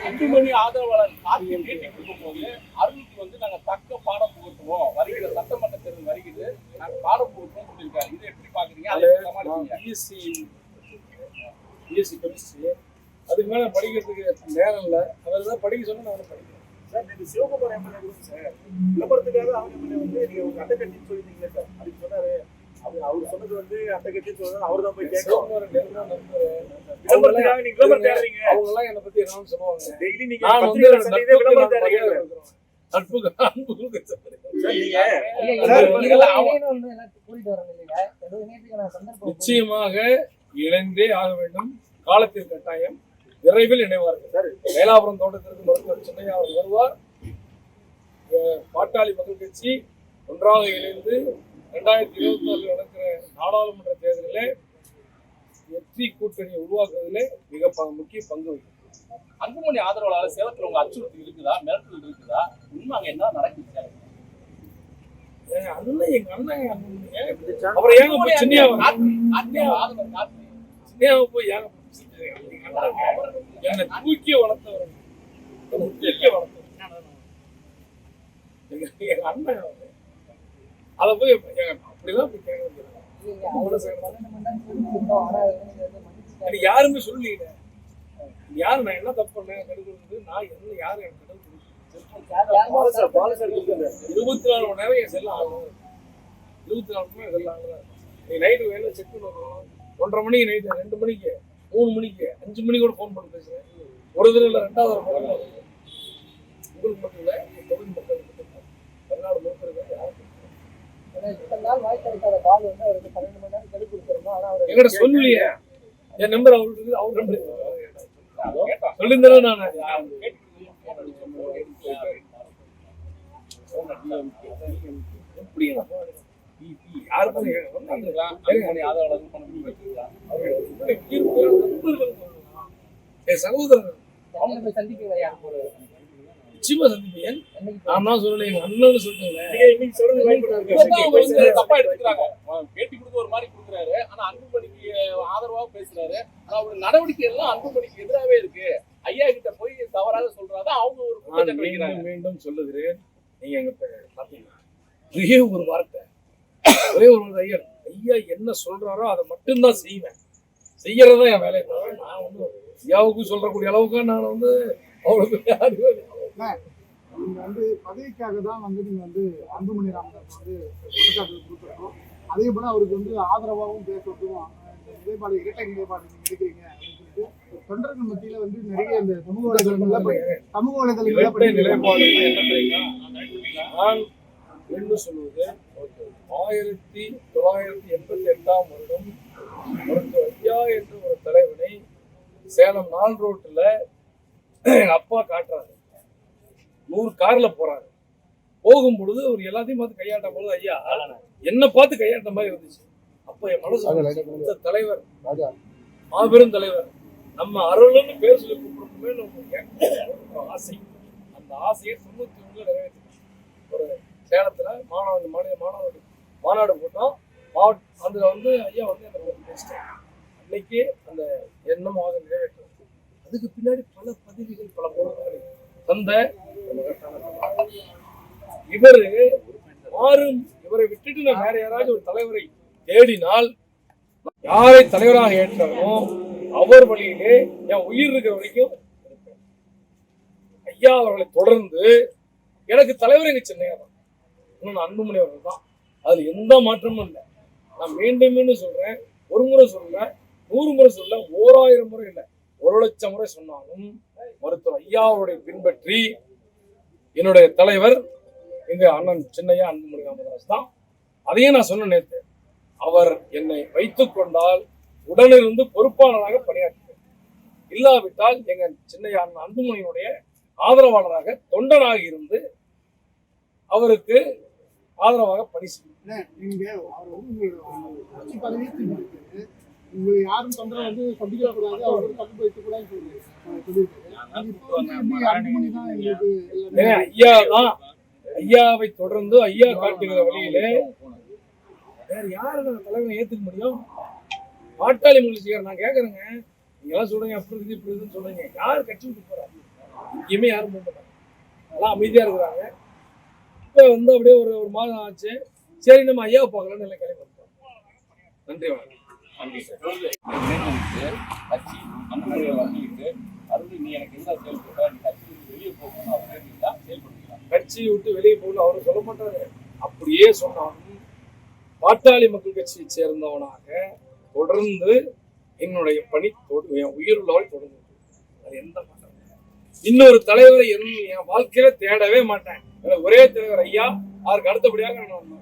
அன்புமணி ஆதரவாளர் கார்த்தி பேட்டி கொடுக்கும் போது அருளுக்கு வந்து நாங்க தக்க பாடம் புகட்டுவோம், வருகிற சட்டமன்ற தேர்தல் வருகிறது, நாங்க பாடம் புகட்டுவோம் சொல்லியிருக்காரு. இதை எப்படி பாக்குறீங்க? பிஎஸ்சி கெமிஸ்ட்ரி அதுக்கு மேல படிக்கிறதுக்கு நேரம் இல்லை. அவர் தான் படிக்க சொன்னா நான் படிக்கிறேன் சார். நீங்க சிவகுமார் எம்எல்ஏ கூட சார் விளம்பரத்துக்காக அவங்க எம்எல்ஏ வந்து நீங்க உங்க அட்டை கட்சின்னு சொல்லியிருந்தீங்களே சார், அதுக்கு சொன்னாரு. அவர் சொன்னது வந்து அட்டை கட்சின்னு சொன்னது அவர் தான் போய் கேட்கணும். விளம்பரத்துக்காக நீங்க விளம்பரம் தேடுறீங்க. அவங்க எல்லாம் என்னை பத்தி என்ன சொல்லுவாங்க, டெய்லி நீங்க நான் வந்து விளம்பரம் தேடுறீங்க. நிச்சயமாக இணைந்தே ஆக வேண்டும். காலத்தின் கட்டாயம் விரைவில் இணைவார்கள். வேலாபுரம் தோட்டத்திற்கு மருத்துவர் சின்னையா அவர் வருவார். பாட்டாளி மக்கள் கட்சி ஒன்றாக இணைந்து 2024 நடக்கிற நாடாளுமன்ற தேர்தலில் வெற்றி கூட்டணியை உருவாக்குவதிலே மிக முக்கிய பங்கு வகிக்கும். அன்புமணி ஆதரவாளர் சேலத்துல உங்க அச்சுறுத்தல் இருக்குதா, மிரட்டல் இருக்குதா, உண்மை அங்க என்ன நடக்குது? அதுதான் எங்க அண்ணன் அப்புறம் ஏங்க போய் சின்னையாவை போய் ஏங்க என்னை தூக்கி வளர்த்தவர் எங்க அண்ணன் அதை போய் அப்படிதான் போய் கேட்க எனக்கு யாருமே சொல்லல. யாரு நான் என்ன தப்பு பண்ணேன் கெடுக்கிறது, நான் என்ன யாரு எனக்கு கெடுக்க 24 மணி நேரம் என் செல்ல ஆகணும். 24 மணி நேரம் செல்ல ஆகணும். நீ நைட்டு வேலை செக் பண்ணுவோம். 1:30 மணிக்கு நைட்டு 2 மணிக்கு 3 மணிக்கு 5 மணிக்கு கூட ஃபோன் பண்ணி பேசுறேன். ஒரு தடவை இல்லை, 2வது போன உங்களுக்கு மட்டும் இல்லை, தொழில் மக்கள் தமிழ்நாடு முழுக்க இருக்க யாருக்கு என்கிட்ட சொல்லலையே. என் நம்பர் அவருக்கு அவர் நம்பர் சொல்லியிருந்தாலும் நான் எப்படி என் சகோதரர் நிச்சயமா சந்திப்பேன். நான் தான் சொல்லல, எங்க அண்ணன் சொல்லுங்க. தப்பா எடுத்துக்கிறாங்க. பேட்டி கொடுக்க ஒரு மாதிரி கொடுக்குறாரு, ஆனா அன்புமணிக்கு ஆதரவா பேசுறாரு. ஆனா அவருடைய நடவடிக்கை எல்லாம் அன்புமணிக்கு எதிராகவே இருக்கு. ஐயா கிட்ட போய் தவறாக சொல்றாங்க, அவங்க ஒரு குற்றச்சாட்டு வைக்கிறாங்க. மீண்டும் சொல்லுகிறேன், நீங்க எங்க பாத்தீங்கன்னா ஒரே ஒரு வார்த்தை, ஒரே ஒரு ஐயா ஐயா என்ன சொல்றாரோ அதை மட்டும்தான் செய்வேன். செய்யறதா என் வேலையை தவிர நான் வந்து ஐயாவுக்கு சொல்றக்கூடிய அளவுக்கு நான் வந்து அவ்வளவு நீங்க வந்து பதவிக்காக தான் வந்து நீங்க வந்து அன்புமணி ராமதாஸ் வந்து குற்றச்சாட்டு கொடுத்துருக்கோம். அதே போல அவருக்கு வந்து ஆதரவாகவும் பேசுறதும் நிலைப்பாடு இரட்டை நிலைப்பாடு நீங்க எடுக்கிறீங்க அப்படின்னு சொல்லிட்டு தொண்டர்கள் மத்தியில வந்து நிறைய இந்த சமூக வலைதளங்கள்ல நிலைப்பாடு நான் என்று சொல்வது 1988ஆம் வருடம் மருத்துவர் ஐயா என்ற ஒரு தலைவனை சேலம் 4 ரோட்டுல எங்க அப்பா காட்டுறாரு. 100 கார்ல போறாரு. போகும் பொழுது அவர் எல்லாத்தையும் பார்த்து கையாட்டும் பொழுது ஐயா என்ன பார்த்து கையாட்ட மாதிரி இருந்துச்சு. அப்ப என் மனசு தலைவர், மாபெரும் தலைவர், நம்ம அருள்னு பேர் சொல்லி கூப்பிடணுமே ஆசை. அந்த ஆசையை 91 நிறைவேற்றி ஒரு சேலத்துல மாநாடு போட்டோம். அதுல வந்து ஐயா வந்து எனக்கு பேசிட்டேன். அன்னைக்கு அந்த எண்ணமாக நிறைவேற்ற அதுக்கு பின்னாடி பல பதவிகள் பல பொருட்களை தந்த இவரை விட்டுட்டு நான் வேற யாராவது ஒரு தலைவரை தேடினால் யாரை தலைவராக ஏற்றானோ அவர் வழியிலே என் உயிர் இருக்கிற வரைக்கும் ஐயா அவர்களை தொடர்ந்து எனக்கு தலைவர் எங்க சின்னையா தான், இன்னொன்று அன்புமணி அவர்கள் தான். அதுல எந்த மாற்றமும் இல்லை. நான் மீண்டும் மீண்டும் சொல்றேன், ஒரு முறை சொல்றேன், 100 முறை சொல்ல, 1000 முறை இல்லை, 1,00,000 முறை சொன்னாலும் மருத்துவர் ஐயாவுடைய பின்பற்றி என்னுடைய தலைவர் எங்க அண்ணன் சின்னையா அன்புமணி ராமதாஸ் தான். அதையும் நான் சொன்ன நேற்று, அவர் என்னை வைத்துக் கொண்டால் உடனிருந்து பொறுப்பாளராக பணியாற்றுவேன். இல்லாவிட்டால் எங்க சின்னையா அண்ணன் அன்புமணியினுடைய ஆதரவாளராக தொண்டனாக இருந்து அவருக்கு ஆதரவாக பணி செய்யும். நீங்க அவர் வந்து உங்களை யாரும் தொண்டரை வந்து சந்திக்கக்கூடாது, அவர் வந்து பங்கு வைக்க கூடாதுன்னு ஐயா தான். ஐயாவை தொடர்ந்து ஐயா காட்டுகிற வழியிலே வேற யாரு தலைவனை ஏத்துக்க முடியும்? பாட்டாளி மக்கள் நான் கேட்கறேங்க, நீங்க எல்லாம் சொல்றீங்க அப்படி இருக்கு இப்படி இருக்குன்னு சொல்றீங்க. யார் கட்சி விட்டு போறாரு? எங்கேயுமே யாரும் போக மாட்டாங்க, எல்லாம் அமைதியா இருக்கிறாங்க. இப்போ வந்து அப்படியே ஒரு மாதம் ஆச்சு, சரி நம்ம ஐயாவை பார்க்கலாம்னு எல்லாம் கிளம்பி வந்துட்டோம். நன்றி வணக்கம். நன்றி சார். கட்சி அந்த மாதிரி வங்கிட்டு அருந்து நீ எனக்கு என்ன செயல்படுற, நீ கட்சி வெளியே போகணும் அப்படின்னா செயல்படுத்தீங்களா? கட்சியை விட்டு வெளியே போகணும் அவரு சொல்ல மாட்டாரு. அப்படியே சொன்னாலும் பாட்டாளி மக்கள் கட்சியை சேர்ந்தவனாக தொடர்ந்து என்னுடைய பணி என் உயிர் உள்ளவரை தொடர்ந்து, அது எந்த மாற்றம். இன்னொரு தலைவரை என் வாழ்க்கையில தேடவே மாட்டேன். ஒரே தலைவர் ஐயா, அதற்கு அடுத்தபடியாக நான்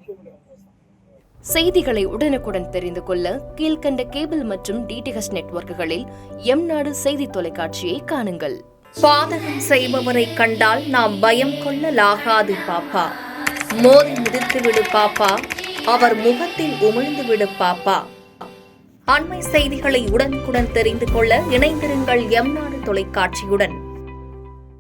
செய்திகளை உடனுக்குடன் தெரிந்து கொள்ள கீழ்கண்ட கேபிள் மற்றும் டிடிஹெச் நெட்வொர்க்குகளில் எம்நாடு செய்தி தொலைக்காட்சியை காணுங்கள். பாதகம் செய்பவரை கண்டால் நாம் பயம் கொள்ளலாகாது பாப்பா. மோதி மிதித்து விடு பாப்பா, அவர் முகத்தில் உமிழ்ந்து விடு பாப்பா. அண்மை செய்திகளை உடனுக்குடன் தெரிந்து கொள்ள இணைந்திருங்கள் எம்நாடு தொலைக்காட்சியுடன்.